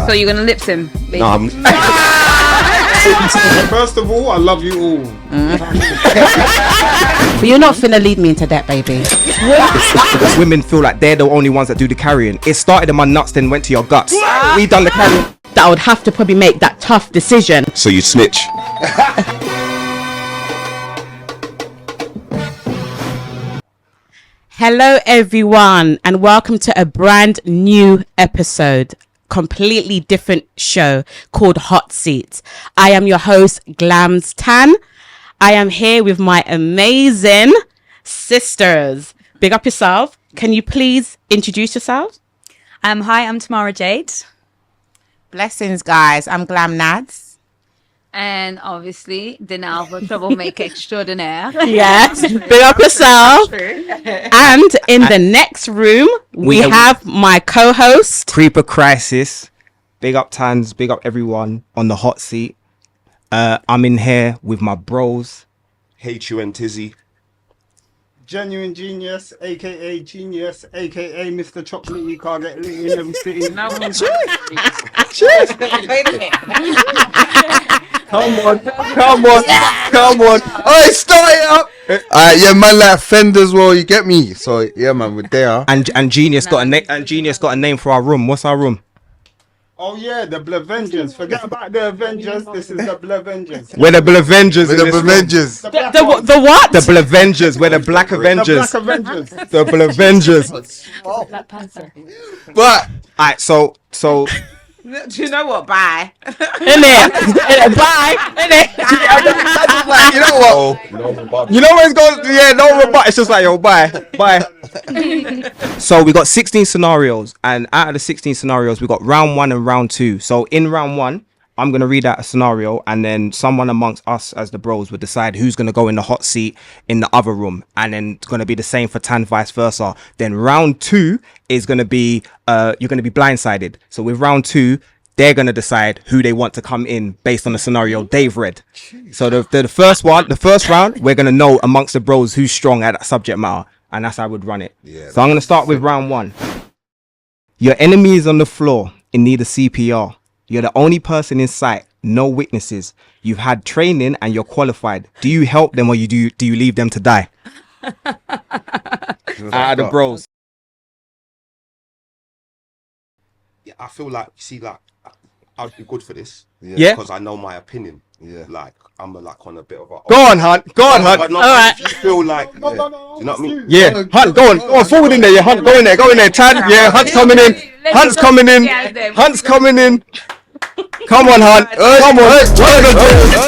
So you're gonna lip sim? No, I'm... First of all, I love you all. But you're not finna lead me into that, baby. Women feel like they're the only ones that do the carrying. It started in my nuts, then went to your guts. We done the carrying. That I would have to probably make that tough decision. So you snitch. Hello everyone and welcome to a brand new episode, completely different show called Hot Seats. I am your host Glams Tan. I am here with my amazing sisters. Big up yourself. Can you please introduce yourselves? Hi, I'm Tamara Jade. Blessings, guys. I'm Glam Nads. And obviously, Dinalva, troublemaker extraordinaire. Yes, big up yourself. And in the next room, we have my co-host. Creeper Crisis. Big up Tans, big up everyone on the hot seat. I'm in here with my bros. HUN Tizzy. Genuine Genius, aka Genius, aka Mr. Chocolate. You can't get lit in every city. Cheers! Come on. Oh, start it up. Yeah, man, like Fender as well. You get me? So yeah, man, we're there. And Genius got a name. And Genius got a name for our room. What's our room? Oh yeah, the Blavengers. Forget about the Avengers. This is the Blavengers. We're the Blavengers. We're the Avengers. The what? The Blavengers. We're the Black Avengers. The Black Avengers. The Blavengers. But Alright, so Do you know what? Bye. Innit? Bye. Innit? you know what? you know when it's going, yeah, no rebut. It's just like, yo, bye. So we got 16 scenarios, and out of the 16 scenarios, we got round 1 and round 2. So in round 1, I'm gonna read out a scenario, and then someone amongst us as the bros would decide who's gonna go in the hot seat in the other room, and then it's gonna be the same for Tan, vice versa. Then round 2 is gonna be you're gonna be blindsided. So with round 2, they're gonna decide who they want to come in based on the scenario they've read. So the first round, we're gonna know amongst the bros who's strong at that subject matter, and that's how I would run it. Yeah, so I'm gonna start with round 1. Your enemy is on the floor in need of CPR. You're the only person in sight, no witnesses. You've had training and you're qualified. Do you help them or do you leave them to die? Out of the bros. Yeah, I feel like, I'd be good for this. Yeah? Because I know my opinion. Yeah. Like, I'm on a bit of a... Go on, Hunt. But not All right. if you feel like... No, you know what I mean? Yeah, Hunt, go on, forward in there. Yeah, Hunt, go in there, Tad. Yeah, Hunt's coming in. Hunt's coming in. Come on, Hunt. Come on.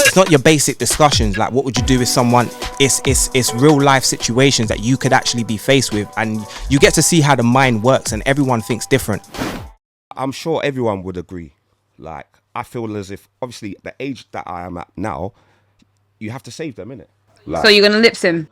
It's not your basic discussions. Like, what would you do with someone? It's real life situations that you could actually be faced with, and you get to see how the mind works, and everyone thinks different. I'm sure everyone would agree. Like, I feel as if, obviously, the age that I am at now, you have to save them, innit? Like, So you're gonna lip sim?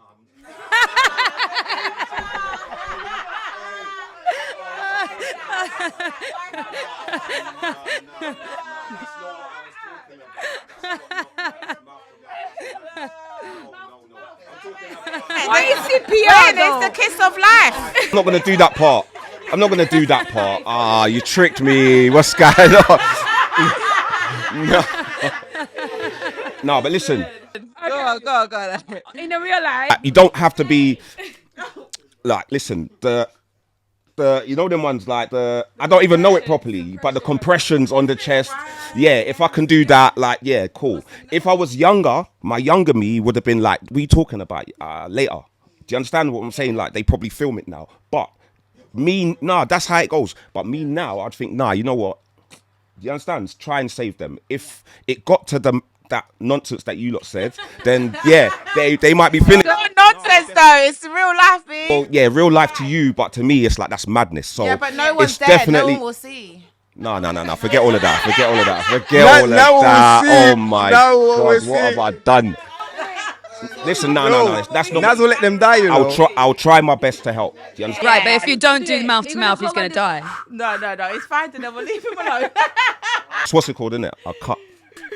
What is CPR? It's the kiss of life. I'm not going to do that part. Ah, you tricked me. What's going on? No, but listen. Go on. In the real life? You don't have to be like, listen, the you know them ones like I don't even know it properly, but the compressions on the chest, yeah, if I can do that, like, yeah, cool. If I was younger, my younger me would have been like, what are you talking about later? Do you understand what I'm saying? Like, they probably film it now, but me, nah, that's how it goes. But me now, I'd think, nah, you know what? Do you understand? Try and save them. If it got to that nonsense that you lot said, then yeah, they might be finished. No nonsense though. It's real life, B. Well, yeah, real life to you, but to me, it's like, that's madness. So Yeah, but no one's it's there. definitely... No one will see. No. Forget all of that. Oh my God, what have I done? Listen, no. That's not. Naz will let them die, you know. I'll try my best to help. Do you understand? Right, but if you don't do mouth to mouth, he's gonna die. No. It's fine to never leave him alone. That's what's it called, isn't it? A cut.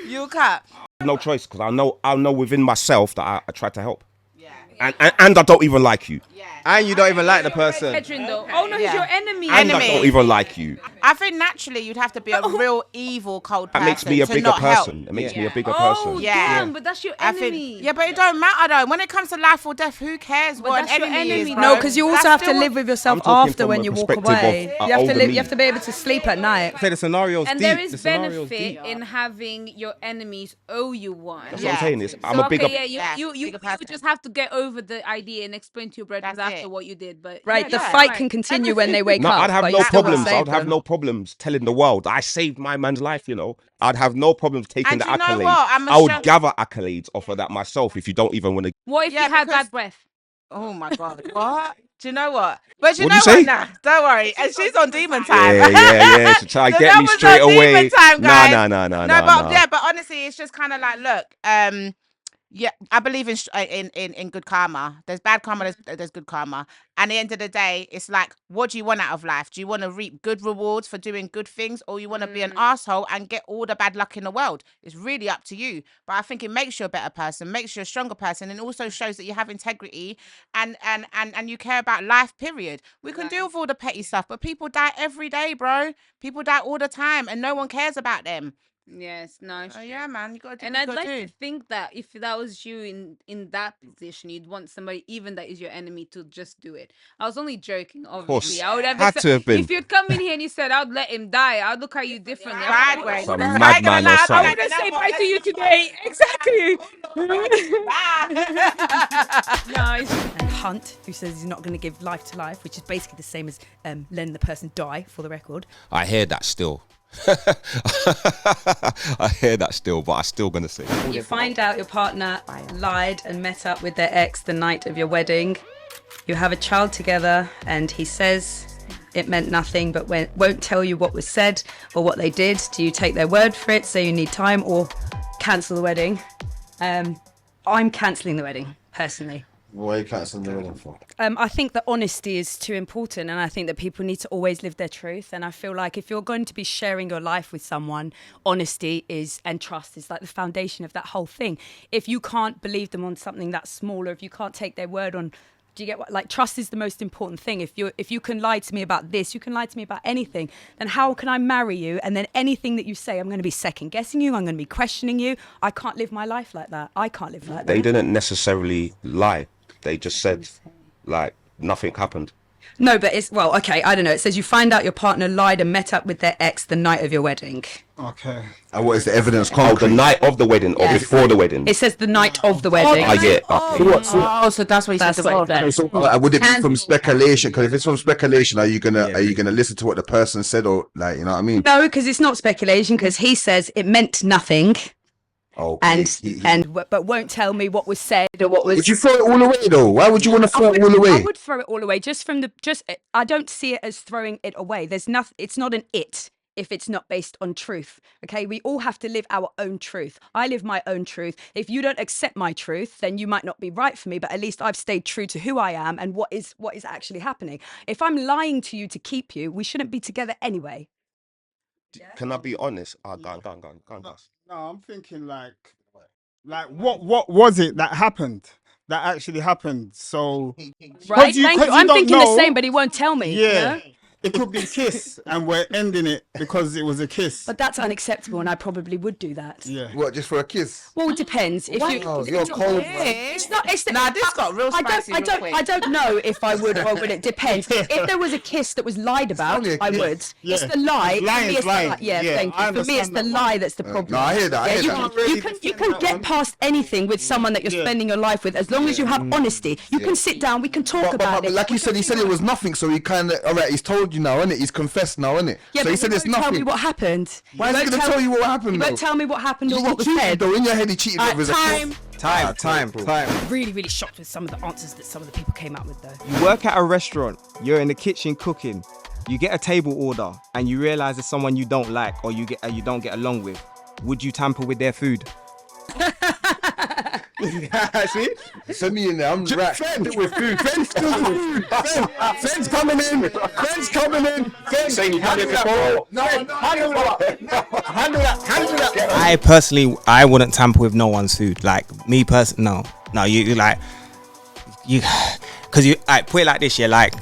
You cut. No choice, because I know within myself that I try to help. Yeah. and I don't even like you. And you don't even like the person. Brethren, though. Oh no, he's your enemy. And I don't even like you. I think naturally you'd have to be a real evil, cold person. That makes me a to bigger not help. person. It makes me a bigger Oh, person. damn, but that's your I enemy. think, but it don't matter though. When it comes to life or death, who cares what that's an your enemy enemy. is? No, No, bro? because you also That's have to still live with yourself I'm talking after from when a you walk perspective away. of, You have to older live. me. You have to be able to sleep at night. Say the scenario's And deep. there The is scenario's benefit deep. in having your enemies owe you one. That's what I'm saying is, I'm a bigger. You just have to get over the idea and explain to your brethren That's after it. what you did. But Right, yeah, the that's fight right. can continue when they wake No, up. I'd have but no you still gotta problems. save I'd have them. no problems telling the world I saved my man's life. You know, I'd have no problems taking And the you know accolades. what? I would gather accolades off of that myself. If you don't even want to. What if Yeah, you had because- bad breath? Oh my god! What? Do you know what? But you What'd know you say? what? Nah, don't worry. And she's on demon time. Yeah. To try and get me was straight on demon away. time, guys. No. But honestly, it's just kind of like, look, yeah, I believe in good karma. There's bad karma, there's good karma. And at the end of the day, it's like, what do you want out of life? Do you want to reap good rewards for doing good things, or you want to be an asshole and get all the bad luck in the world? It's really up to you. But I think it makes you a better person, makes you a stronger person, and also shows that you have integrity and you care about life, period. We can deal with all the petty stuff, but people die every day, bro. People die all the time, and no one cares about them. Yes, no. Oh yeah, man, you gotta do And what I'd you like gotta to do. think that if that was you in that position, you'd want somebody even that is your enemy to just do it. I was only joking, obviously. course. I would have Had to have been. if you'd come in here and you said I'd let him die, I'd look at you differently. Sideways. Some I ain't madman gonna or lie, something. I'm gonna say bye to you today. Exactly. And Hunt, who says he's not going to give life to life, which is basically the same as letting the person die, for the record. I hear that still. I hear that still, but I'm still gonna say. You find out your partner lied and met up with their ex the night of your wedding. You have a child together, and he says it meant nothing, but won't tell you what was said or what they did. Do you take their word for it, say you need time, or cancel the wedding? I'm cancelling the wedding, personally. What are you cancelling the wedding for? I think that honesty is too important, and I think that people need to always live their truth. And I feel like if you're going to be sharing your life with someone, honesty and trust is like the foundation of that whole thing. If you can't believe them on something that's small, or if you can't take their word on, do you get what? Like, trust is the most important thing. If you can lie to me about this, you can lie to me about anything. Then how can I marry you? And then anything that you say, I'm going to be second guessing you. I'm going to be questioning you. I can't live my life like that. I can't live like that. They didn't necessarily lie. They just said, like, nothing happened. No, but it's, well, okay, I don't know. It says you find out your partner lied and met up with their ex the night of your wedding. Okay. And what is the evidence? Oh, Concrete. the night of the wedding or Yes. before the wedding? It says the night of the wedding. I get. Oh, so that's what he said. That's what it said. Would it be from speculation? Because if it's from speculation, are you gonna listen to what the person said, or like, you know what I mean? No, because it's not speculation, because he says it meant nothing. Okay. But won't tell me what was said or what was. Would you throw it all away though? Why would you want to throw it all I away? would throw it all away I don't see it as throwing it away. There's nothing. It's not an it if it's not based on truth. Okay, we all have to live our own truth. I live my own truth. If you don't accept my truth, then you might not be right for me, but at least I've stayed true to who I am and what is actually happening. If I'm lying to you to keep you, we shouldn't be together anyway. Can I be honest? Go on. No, I'm thinking like what was it that happened? That actually happened. So Right? you- Thank 'cause you. you I'm don't thinking know. the same, but he won't tell me. you yeah. know? It could be a kiss, and we're ending it because it was a kiss. But that's unacceptable, and I probably would do that. Yeah. What, just for a kiss? Well, it depends. If you, Oh, you're cold, man. it's not. It's the, Nah, this got real spicy real quick. I don't know if I would or would. It depends. If there was a kiss that was lied about, only a I kiss. would. Yeah. It's the lie. It's lying, For me, it's the lying. lie. Yeah, Yeah, thank I you. For me, it's the understand that lie that's the problem. No, I hear that. I hear that. You can get past anything with someone that you're Yeah. spending your life with, as long as you have honesty. You can sit down. We can talk about But it. like you said, he said it was nothing, so he kind of, all right, he's told you now, innit? He's confessed now, innit? Yeah, so but he said it's won't tell me nothing. what happened. Why is he going to tell you what happened, He though? won't tell me what happened or He what was cheated, said. though. In your head, he cheated with his Time. Really, really shocked with some of the answers that some of the people came out with, though. You work at a restaurant, you're in the kitchen cooking, you get a table order, and you realize it's someone you don't like or you don't get along with. Would you tamper with their food? See? Send me in there. I'm right. Friends with food. Friends coming in. Friends coming in. Friends. Handle that. No, handle that. I personally, I wouldn't tamper with no one's food. Like me personally, no. You like because you put it like this, yeah, like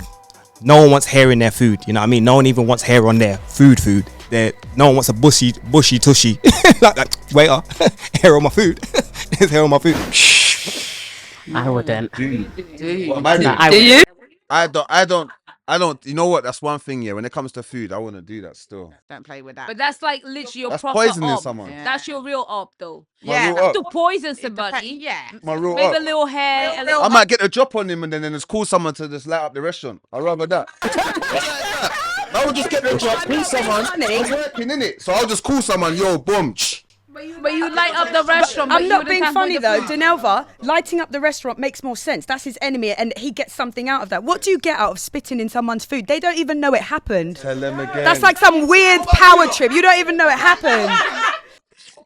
no one wants hair in their food. You know what I mean? No one even wants hair on their food. No one wants a bushy tushy. like waiter, hair on my food. There's hair on my food. I wouldn't. What am No, doing? I wouldn't. I don't. You know what? That's one thing. Yeah, when it comes to food, I wouldn't do that. Still, Don't play with that. But that's like literally your that's proper poisoning op. someone. Yeah. That's your real op, though. Yeah. real op. To poison somebody Yeah. My real with up. a little hair. a little I might get a drop on him and then just call someone to just light up the restaurant. I'd rather that. I would just get the drop, call someone. I'm working in it, so I'll just call someone. Yo, boom. But you light up the restaurant. but I'm you not wouldn't being have funny the though. food. Denelva, lighting up the restaurant makes more sense. That's his enemy and he gets something out of that. What do you get out of spitting in someone's food? They don't even know it happened. Tell them again. That's like some weird power trip. You don't even know it happened.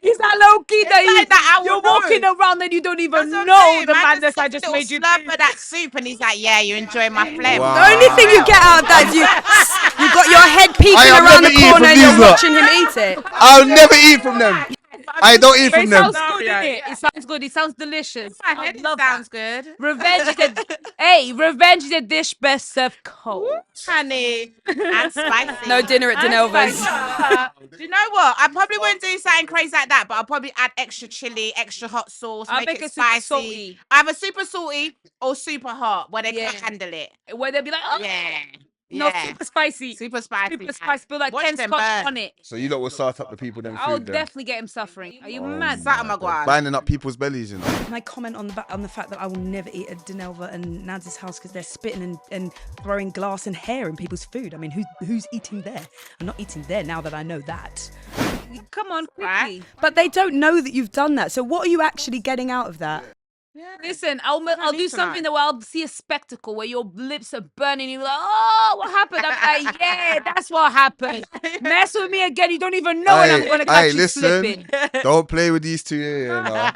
Is that low key that, like that, I you're would know. walking around and you don't even That's what I'm know saying, the man. madness I Just just a made you little do? slurp of that soup, and he's like, "Yeah, you enjoy my phlegm." Wow. The only thing you get out of that is you got your head peeking am around never the eating corner from and you're these lot. watching him eat it. I'll never eat from them. I don't eat But from it them. sounds good, innit? It sounds good. It sounds delicious. My I head love sounds that. good. Revenge is a revenge is a dish best served cold. Honey, and spicy. No dinner at And Denelva's. spicy. Do you know what? I probably wouldn't do something crazy like that, but I'll probably add extra chili, extra hot sauce, I'll make make it it super spicy. salty. Either super salty or super hot, where they Yeah. can't handle it. Where they'll be like, oh, Yeah. no, Yeah. super spicy. Super spicy. Super spicy. Put like Watch 10 them scotch burn. on it. So you lot will start up the people them I'll food then. definitely get him suffering. Are you mad? Something I got. Binding up people's bellies, you know. Can I comment on the fact that I will never eat at Denelva and Nads's house because they're spitting and throwing glass and hair in people's food? I mean, who's eating there? I'm not eating there now that I know that. Come on, quickly. Right. But they don't know that you've done that. So what are you actually getting out of that? Listen, I'll do need to something know. that where I'll see a spectacle where your lips are burning. You're like, oh, what happened? I'm like, yeah, that's what happened. Mess with me again. You don't even know when I'm going to catch you listen. slipping. Don't play with these two here, no.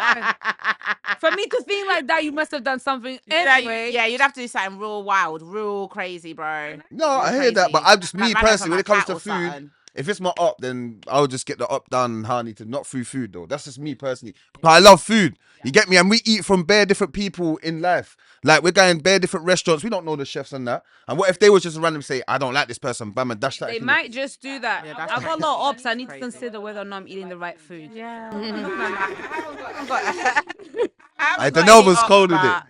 For me to think like that, you must have done something anyway. Yeah, you'd have to do something real wild, real crazy, bro. No, Real I hear that, crazy. but I'm just Like, me man, personally. When it comes to from a cat or food, something. if it's my up, then I'll just get the up done how I need to, not through food though. That's just me personally. But I love food. You get me? And we eat from bare different people in life. Like we're going bare different restaurants. We don't know the chefs and that. And what if they was just random say, I don't like this person, bam, and dash that. They thing. might just do that. Yeah, that's I've got a crazy. lot of ops. I need to Crazy. consider whether or not I'm eating the right food. Yeah. I don't know if it's cold with it.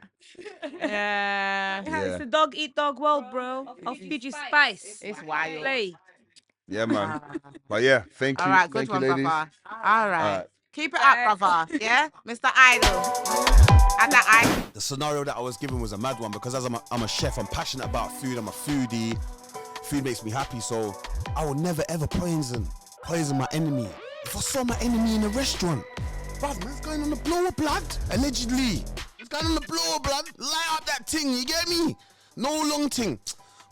Yeah. Yeah, it's the dog eat dog world, bro. I'll feed you spice. It's wild. Play. Yeah, man. But yeah, thank you. All right, good Thank you, one, ladies. brother. All right. Alright. Keep it up, brother. Yeah? Mr. Idol. Add that idol. The scenario that I was given was a mad one because as I'm a chef, I'm passionate about food. I'm a foodie. Food makes me happy, so I will never ever poison my enemy. If I saw my enemy in a restaurant, bruv, man's going on the blower blood. Allegedly, he's going on the blower blood. Light up that thing, you get me? No long thing.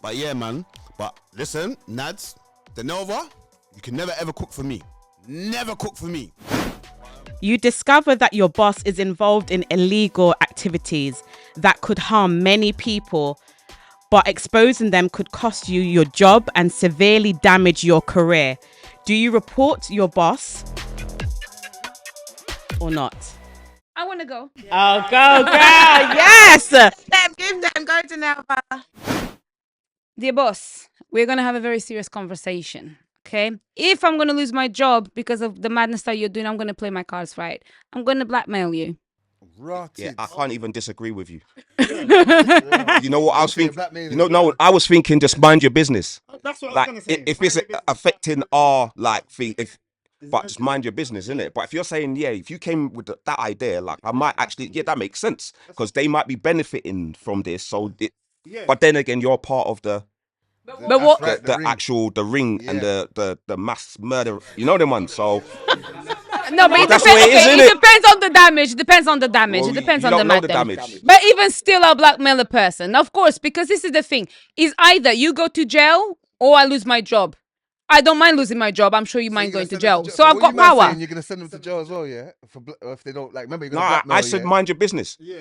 But yeah, man. But listen, Nads, Denelva, you can never ever cook for me. Never cook for me. You discover that your boss is involved in illegal activities that could harm many people, but exposing them could cost you your job and severely damage your career. Do you report your boss or not? I want to go. Oh, go, girl. Yes. Give them, go to Nelva. Dear boss, we're going to have a very serious conversation. Okay? If I'm going to lose my job because of the madness that you're doing, I'm going to play my cards right. I'm going to blackmail you. Yeah, I can't even disagree with you. You know what I was thinking? You know, no, I was thinking just mind your business. That's what I Like, was gonna say. if it's affecting our like thing, but just mind your business, innit? But if you're saying, yeah, if you came with that idea, like I might actually, yeah, that makes sense because they might be benefiting from this. So, but then again, you're part of the But what? the actual ring and the mass murder. You know them ones. So No, but it that's depends. the way it is, Okay, innit? it depends on the damage. It depends on the damage. Well, It depends you on don't the know mad the damage. But even still, I'll blackmail a person, of course, because this is the thing: is either you go to jail or I lose my job. I don't mind losing my job. I'm sure you mind going to jail. So I've got power. You're gonna send them to jail as well, yeah? If they don't like, remember you're no, gonna blackmail. I said mind your business. Yeah,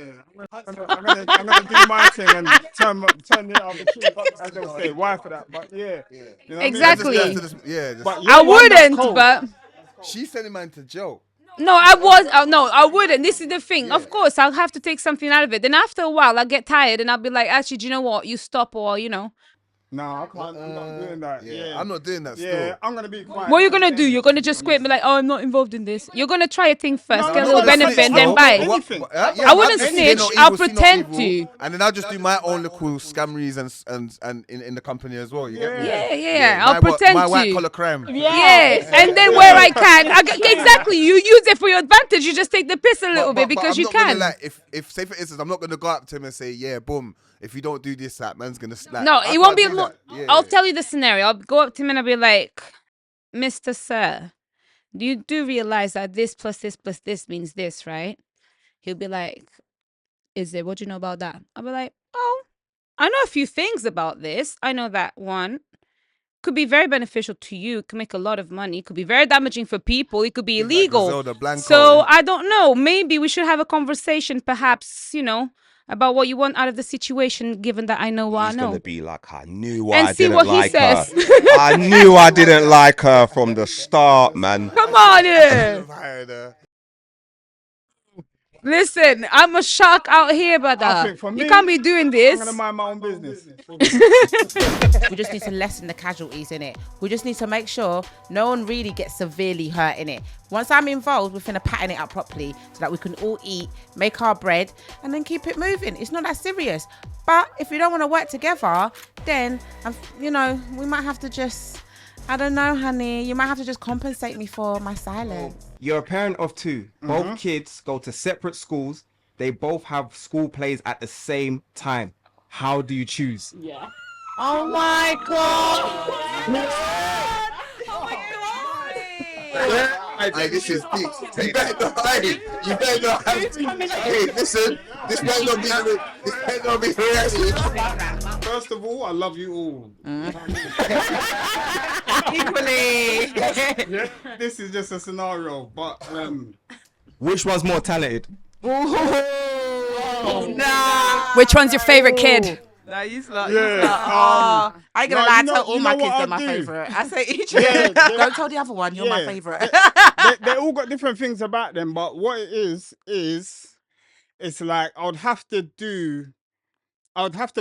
I'm gonna do my thing and turn it out the truth. I don't say why for that, but yeah. You know what I mean? Exactly. Yeah, But I you're one that's wouldn't, cold. but she's sending man to jail. No, I was. No, I wouldn't. This is the thing. Of course, I'll have to take something out of it. Then after a while, I'll get tired and I'll be like, actually, do you know what? You stop, or No, I can't. I'm not doing that. Yeah, I'm not doing that. Yeah, Still, I'm gonna be quiet. what are you gonna do? You're gonna just quit and be like, oh, I'm not involved in this. You're gonna try a thing first, No, get a I'm little not gonna benefit, snitch, and then no. buy. Anything. I wouldn't see snitch, no I'll evil, see no pretend evil, to. and then I'll just do my own little scammeries and in the company as well. You get me? Yeah. I'll pretend my to. white collar crime. Yeah, and then where I can, exactly. You use it for your advantage. You just take the piss a little bit because I'm you not gonna, can. like, if say for instance, I'm not gonna go up to him and say, yeah, boom. If you don't do this, that man's gonna slap. No, I it won't can't be. do that. Yeah, I'll tell you the scenario. I'll go up to him and I'll be like, Mr. Sir, you do realize that this plus this plus this means this, right? He'll be like, is it? What do you know about that? I'll be like, oh, I know a few things about this. I know that one could be very beneficial to you. It could make a lot of money. It could be very damaging for people. It could be Like illegal. Griselda Blanco. So I don't know. Maybe we should have a conversation, perhaps, about what you want out of the situation, given that I know what He's I know. gonna be like, I knew And I see didn't what he like her. says. I knew I didn't like her from the start, man. Come on here. Listen, I'm a shark out here, I brother. think for me, You can't be doing this. I'm gonna mind my own business. We just need to lessen the casualties in it. We just need to make sure no one really gets severely hurt in it. Once I'm involved, we're finna pattern it up properly so that we can all eat, make our bread, and then keep it moving. It's not that serious. But if we don't want to work together, then we might have to just, I don't know, honey. You might have to just compensate me for my silence. You're a parent of two. Both kids go to separate schools. They both have school plays at the same time. How do you choose? Oh my god! Hey, this is deep. You better not hey, listen, this better not be reality. First of all, I love you all. Equally. Yeah, this is just a scenario, but Which one's more talented? Which one's your favorite kid? I ain't gonna no, lie, you I know- tell all you my know kids what they're I'll my do? favourite. I say each Yeah, of them. Don't tell the other one you're my yeah. favourite. they all got different things about them. But what it is it's like I would have to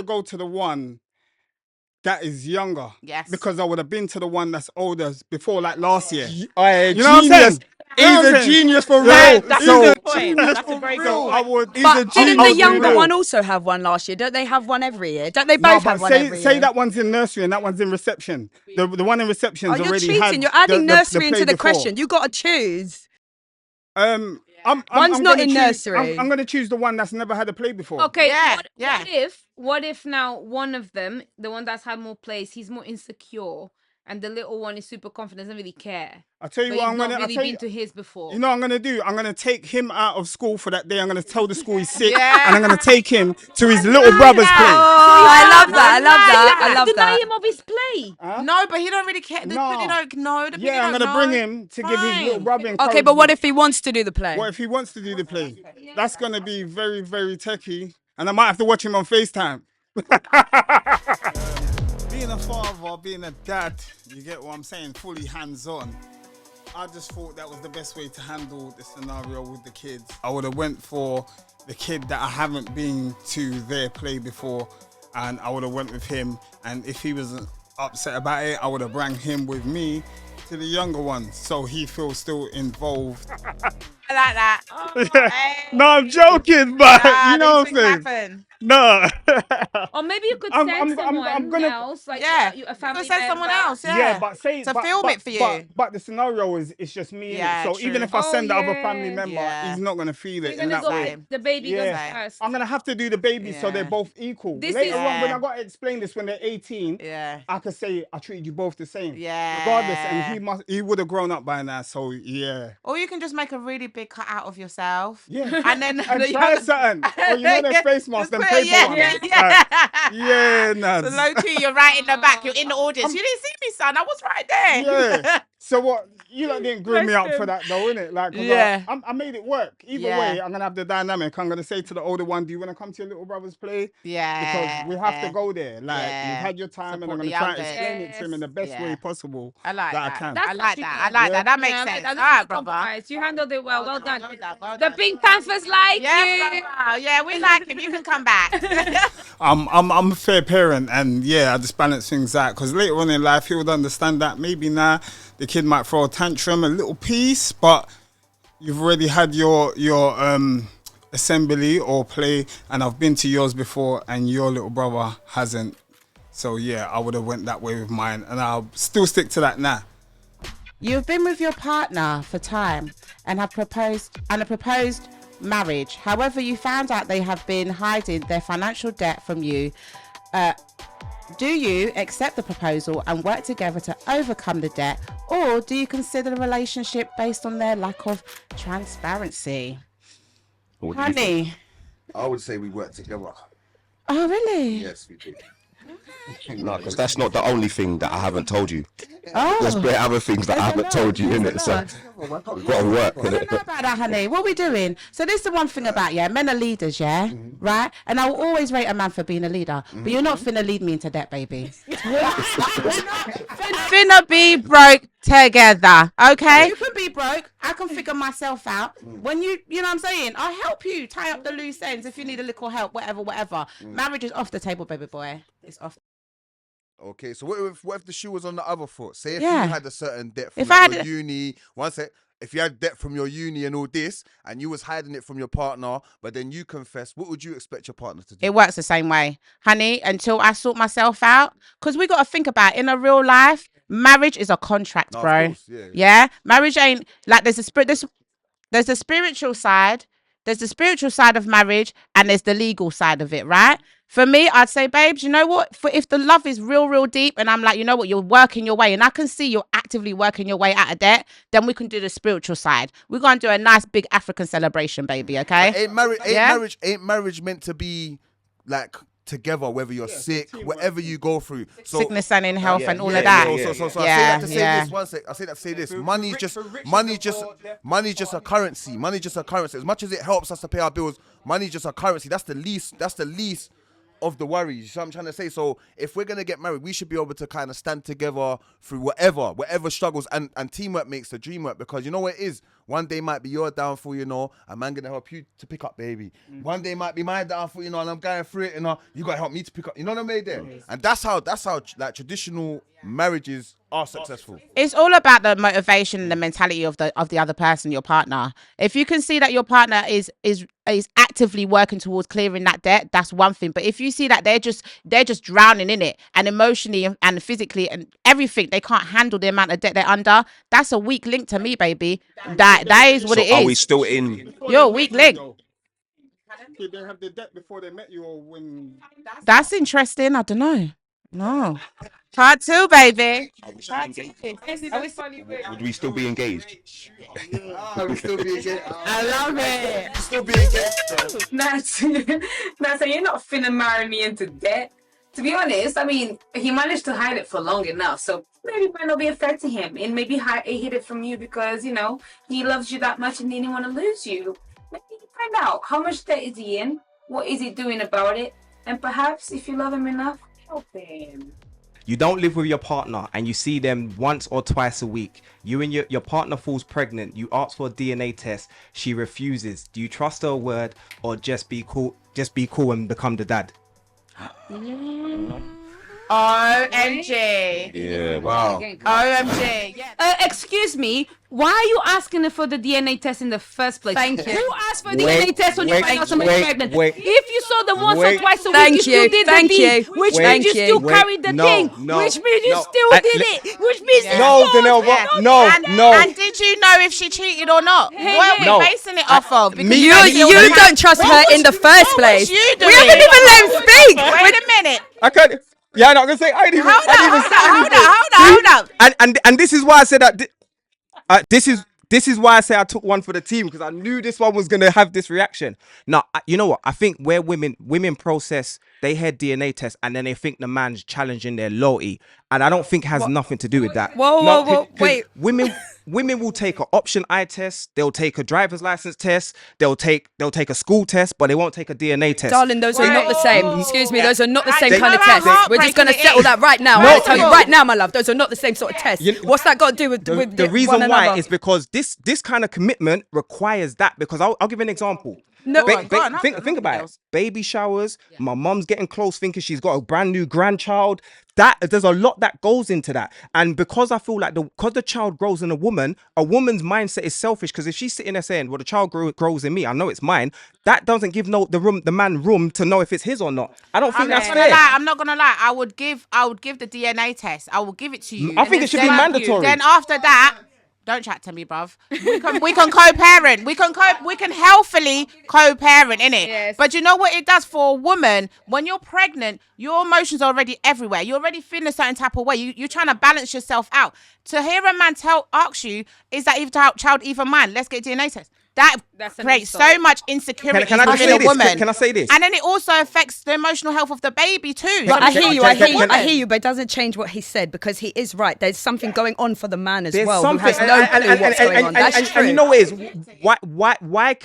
go to the one that is younger. Yes. Because I would have been to the one that's older before, like last year. You know what I'm Genius. saying? He's a genius for real. That's So- a good point. That's a very good So I point. would. But didn't the younger real. one also have one last year? Don't they have one every year? Don't they No, both but have one every say year? that one's in nursery and that one's in reception. The one in reception's Oh, you're already cheating. had You're adding the nursery play into the before. question. You got to choose. I'm One's not gonna in choose- nursery. I'm going to choose the one that's never had a play before. Okay, Yeah, what, yeah. what if now one of them, the one that's had more plays, he's more insecure, and the little one is super confident, doesn't really care. I'll tell you But what he's I'm not going to really been to his before. You know what I'm going to do? I'm going to take him out of school for that day. I'm going to tell the school he's sick. Yeah. And I'm going to take him to his little brother's play. Oh, I love that. I love that. I love Deny that. him of his play. No, but he don't really care. No. The Yeah, I'm going to bring him to give his little brother Okay, but what if he wants to do the play? What if he wants to do the play? That's going to be very, very techie. And I might have to watch him on FaceTime. Being a father, being a dad, you get what I'm saying, fully hands-on. I just thought that was the best way to handle the scenario with the kids. I would have went for the kid that I haven't been to their play before, and I would have went with him. And if he wasn't upset about it, I would have brought him with me to the younger one, so he feels still involved. I like that. Hey. No, I'm joking, but Nah, you know these what I'm things saying. happen. No. Or maybe you could I'm- send I'm- I'm someone gonna- else, like Yeah, a family you could send someone member. else. Yeah, but say to but, film but, it for you. But the scenario is it's just me. Yeah, innit? So true. even if I send the other family yeah. member, Yeah. he's not gonna feel it You're in gonna that go way. with the baby goes Yeah. first. I'm gonna have to do the baby so they're Yeah. both equal. This Later is- on, when Yeah. I gotta explain this when they're 18, Yeah. I could say I treated you both the same. Yeah. Regardless, and he would have grown up by now. So yeah. Or you can just make a really big cut out of yourself. Yeah. And then And try something. Or you know them face masks, them Just put it- paper ones. Yeah, So nuts. low key, you're right in the back. You're in the audience. You didn't see me, son. I was right there. Yeah. So what? You lot didn't groom me up for that though, innit? Like, 'cause Yeah. I made it work. Either Yeah. way, I'm gonna have the dynamic. I'm gonna say to the older one, "Do you want to come to your little brother's play?" Yeah. Because we have to go there. Like, Yeah. you've had your time, Support and the I'm gonna try and youngest. explain it to him in the best Yeah. way possible I like that I that. can. I like actually that. good. I like that. That makes Yeah, sense. that's All right, a brother. compromise. You handled it well. Well done. Well The done. Pink Panthers like Yeah, you. brother. Yeah, we like him. You can come back. I'm a fair parent, and yeah, I just balance things out. Because later on in life, he would understand that maybe now the kid might throw a tantrum, a little piece, but you've already had your assembly or play, and I've been to yours before, and your little brother hasn't. So yeah, I would have went that way with mine, and I'll still stick to that now. You've been with your partner for time and have proposed marriage. However, you found out they have been hiding their financial debt from you. Do you accept the proposal and work together to overcome the debt, or do you consider the relationship based on their lack of transparency? What do you think? Honey. I would say we work together. Oh, really? Yes, we do. No, because that's not the only thing that I haven't told you. Oh. There's plenty other things that I haven't told you, innit? So we've got to work I with don't it. know about that, honey. What are we doing? So this is the one thing about, yeah, men are leaders, yeah? Right? And I will always rate a man for being a leader. But you're not finna lead me into debt, baby. Finna be broke together. Okay. You can be broke. I can figure myself out. When you know what I'm saying? I'll help you tie up the loose ends if you need a little help, whatever. Marriage is off the table, baby boy. It's off. Okay, so what if the shoe was on the other foot? Say if Yeah. you had a certain debt from If I had your uni, if you had debt from your uni and all this, and you was hiding it from your partner, but then you confess, what would you expect your partner to do? It works the same way, honey, until I sort myself out. Because we got to think about it. In a real life, marriage is a contract, No, of bro. course, yeah. Yeah? Marriage ain't like there's a spiritual side. There's the spiritual side of marriage and there's the legal side of it, right? For me, I'd say, babes, you know what? If the love is real, real deep, and I'm like, you know what, you're working your way, and I can see you're actively working your way out of debt, then we can do the spiritual side. We're gonna do a nice big African celebration, baby. Okay? But ain't marriage meant to be like together, whether you're sick, whatever you go through. So sickness and in health and all yeah, of that. So I say that to say this one sec. I say that to say this. Money's just a currency. Money's just a currency. As much as it helps us to pay our bills, money's just a currency. That's the least of the worries. You know what I'm trying to say? So if we're gonna get married, we should be able to kind of stand together through whatever struggles, and teamwork makes the dream work, because you know what it is? One day might be your downfall, you know, a man gonna help you to pick up, baby. One day might be my downfall, you know, and I'm going through it, you know, you gotta help me to pick up, you know what I mean there? And that's how like traditional marriages are successful. It's all about the motivation and the mentality of the other person, your partner. If you can see that your partner is actively working towards clearing that debt, that's one thing. But if you see that they're just drowning in it, and emotionally and physically and everything, they can't handle the amount of debt they're under, that's a weak link to me, baby. That is what So it is. are we still in? You're a weak link. Did they have the debt before they met you, or when? That's interesting. I don't know. No. Part 2, baby. Would we still be engaged? We still be again. I love it. Still be again. Nah, so you're not finna marry me into debt. To be honest, I mean, he managed to hide it for long enough, so maybe it might not be a threat to him. And maybe he hid it from you because, you know, he loves you that much and he didn't want to lose you. Maybe find out how much debt is he in, what is he doing about it, and perhaps if you love him enough, help him. You don't live with your partner and you see them once or twice a week. You and your partner falls pregnant. You ask for a DNA test. She refuses. Do you trust her word, or just be cool and become the dad? OMG. Yeah, wow. OMG. Yeah. Excuse me, why are you asking her for the DNA test in the first place? Thank you. Who asked for a DNA test when you find out somebody's pregnant? wait. If you saw them once or Wait. twice a week, Thank you still you, did thank the deed, you, which wait, means you still wait. carried the No, thing, no, which means you no. still did it, which means it's No, yours. Danelle, no. And did you know if she cheated or not? What are No. we basing it off of? Because Me- You don't trust her in the first place. you We doing? haven't even let him speak. Wait a minute. I can't. Yeah, I'm not gonna say. I didn't even. Hold up. And this is why I said that. This is why I say I took one for the team, because I knew this one was gonna have this reaction. Now, you know what? I think where women process, they hear DNA test and then they think the man's challenging their loyalty, and I don't think it has nothing to do with that. Whoa, wait. Women will take an option eye test. They'll take a driver's license test. They'll take a school test, but they won't take a DNA test. Darling, those are not the same. Excuse me, those are not the same They- kind of How tests. We're just going to heartbreaking it settle is. that right now. No. I'm going to tell you right now, my love, those are not the same sort of tests. What's that got to do with The reason why is because this kind of commitment requires that. Because I'll give you an example. No, Think about it. Baby showers. My mum's getting close, thinking she's got a brand new grandchild. There's a lot that goes into that, and because I feel like because the child grows in a woman's mindset is selfish. Because if she's sitting there saying, "Well, the child grows in me, I know it's mine," that doesn't give the man room to know if it's his or not. I don't think that's fair. I'm not gonna lie. I would give the DNA test. I will give it to you. I think it should be mandatory. Then after that, don't chat to me, bruv. We can co-parent. We can healthily co-parent, innit? Yes. But you know what it does for a woman? When you're pregnant, your emotions are already everywhere. You're already feeling a certain type of way. You're trying to balance yourself out. To hear a man ask you, is that child even mine? Let's get a DNA test. That creates so much insecurity Can I just in say a this? woman. Can I say this? And then it also affects the emotional health of the baby too. But I hear Can- you, but it doesn't change what he said, because he is right. There's something going on for the man as There's well, something, who has no clue what's going on. That's true. and you know what it is?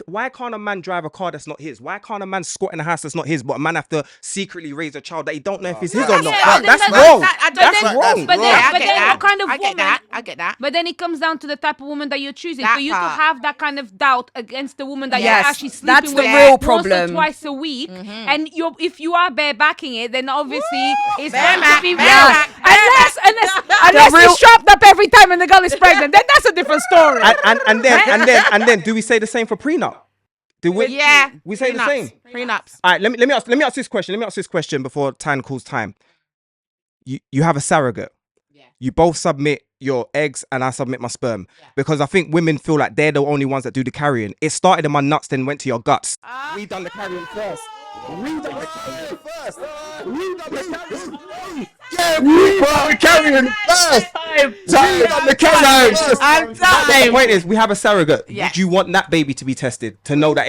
Why can't a man drive a car that's not his? Why can't a man squat in a house that's not his, but a man have to secretly raise a child that he don't know if it's his or not? That's wrong. That's wrong. But then what kind of I woman? get that. But then it comes down to the type of woman that you're choosing. That For you part. to have that kind of doubt against the woman that Yes, you're actually sleeping that's with the real once problem. or twice a week, and if you are barebacking it, then obviously it's going Bareback, to be bareback, unless you're strapped up every time and the girl is pregnant, then that's a different story. And then do we say the same for prenup? Do we? Yeah. We say the same. Prenups. All right, let me ask this question. Let me ask this question before time calls time. You have a surrogate. Yeah. You both submit your eggs and I submit my sperm, because I think women feel like they're the only ones that do the carrying. It started in my nuts, then went to your guts. We done the carrying first. Yeah, we were carrying first. The point is, we have a surrogate. Yeah. Would you want that baby to be tested to know that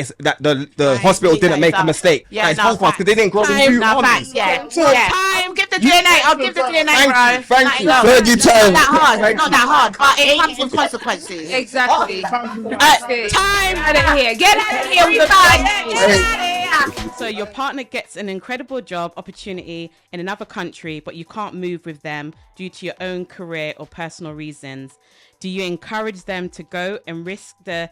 the hospital didn't make a mistake? Yeah, That it's because they didn't grow the Time, two facts, arms. Time, give the DNA. I'll give the DNA, bro. Thank you. No, Thank you, it's not time. that hard. It's not that hard, but it comes with consequences. Exactly. Time. Get out of here. Get out of here with the So your partner gets an incredible job opportunity in another country, but you can't move with them due to your own career or personal reasons. Do you encourage them to go and risk do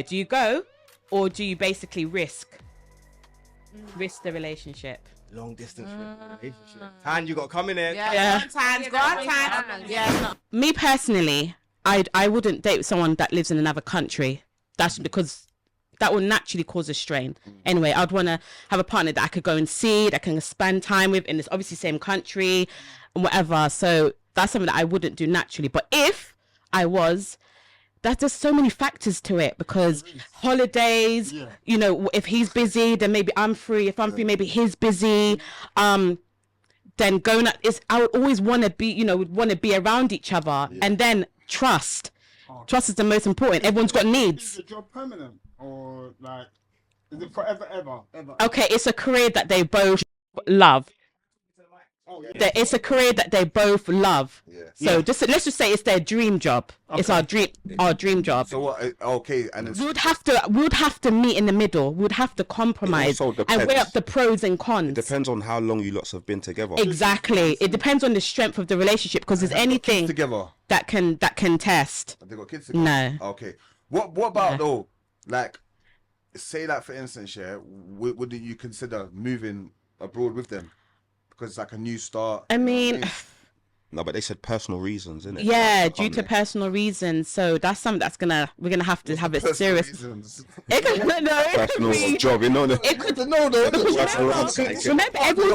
you go, or do you basically risk the relationship? Long distance relationship. And you got coming in. Yeah. Go on, time. Yeah. Me personally, I wouldn't date someone that lives in another country. That's because that will naturally cause a strain. Anyway, I'd want to have a partner that I could go and see, that I can spend time with in this obviously same country and whatever. So that's something that I wouldn't do naturally. But if I was, there's just so many factors to it, because holidays, you know, if he's busy, then maybe I'm free. If I'm free, maybe he's busy. Then going out I would always want to be, would want to be around each other. And then trust. Trust is the most important. Everyone's got needs. Is the job permanent or like is it forever, ever? Okay, it's a career that they both love. It's a career that they both love. So let's just say it's their dream job. Okay. It's our dream job. So what? Okay, and we would have to meet in the middle. We would have to compromise and weigh up the pros and cons. It depends on how long you lots have been together. Exactly. It depends on the strength of the relationship, because there's anything that can test. Have they got kids together? No. Okay. What about though? Like, say that for instance, wouldn't you consider moving abroad with them? Because it's like a new start. I mean, no, but they said personal reasons, innit? Yeah, due to personal reasons. So that's something we're gonna have to have it serious. It could Personal job, you know. It could remember, everyone's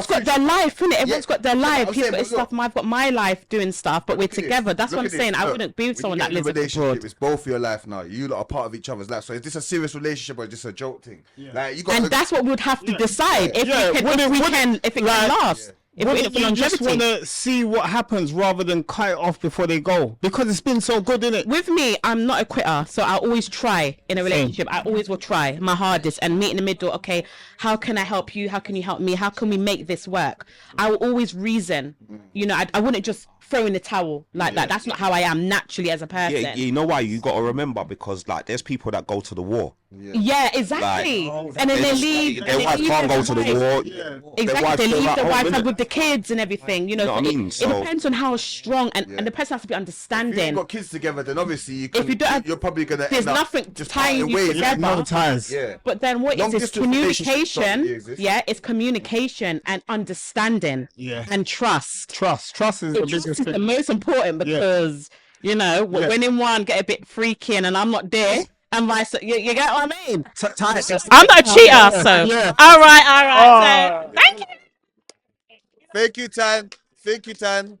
got their life, innit? Everyone's got their life. He's got his stuff. I've got my life doing stuff, but we're together. That's what I'm saying. I wouldn't be with someone that lives abroad. It's both your life now. You lot are part of each other's life. So is this a serious relationship or is this a joke thing? Like and that's what we'd have to decide if it can last. If you just want to see what happens rather than cut it off before they go, because it's been so good, innit? With me, I'm not a quitter, so I always try in a relationship. I always will try my hardest and meet in the middle. Okay, how can I help you? How can you help me? How can we make this work? I will always reason. I wouldn't just throw in the towel like that. That's not how I am naturally as a person. Yeah, you know why? You got to remember, because like there's people that go to the war. Yeah, exactly. And then they leave. Their wife can't go to the war. Exactly. They leave the wife home, with the kids and everything. You know, what I mean? it depends on how strong and the person has to be If understanding. you've got kids together, then obviously you If you don't have- you're probably gonna There's end up nothing just tying parting you ways. together. No ties. Yeah. But then what Long is this? distance relationships don't Communication. really exist. Yeah, it's communication and understanding. Yeah. And trust. Trust is So the trust biggest is the thing. most important because you know when in one get a bit freaky and I'm not there. And vice, you get what I mean? I'm not a cheater, so Yeah. all right. So, thank you. Thank you, Tan. Thank you, Tan.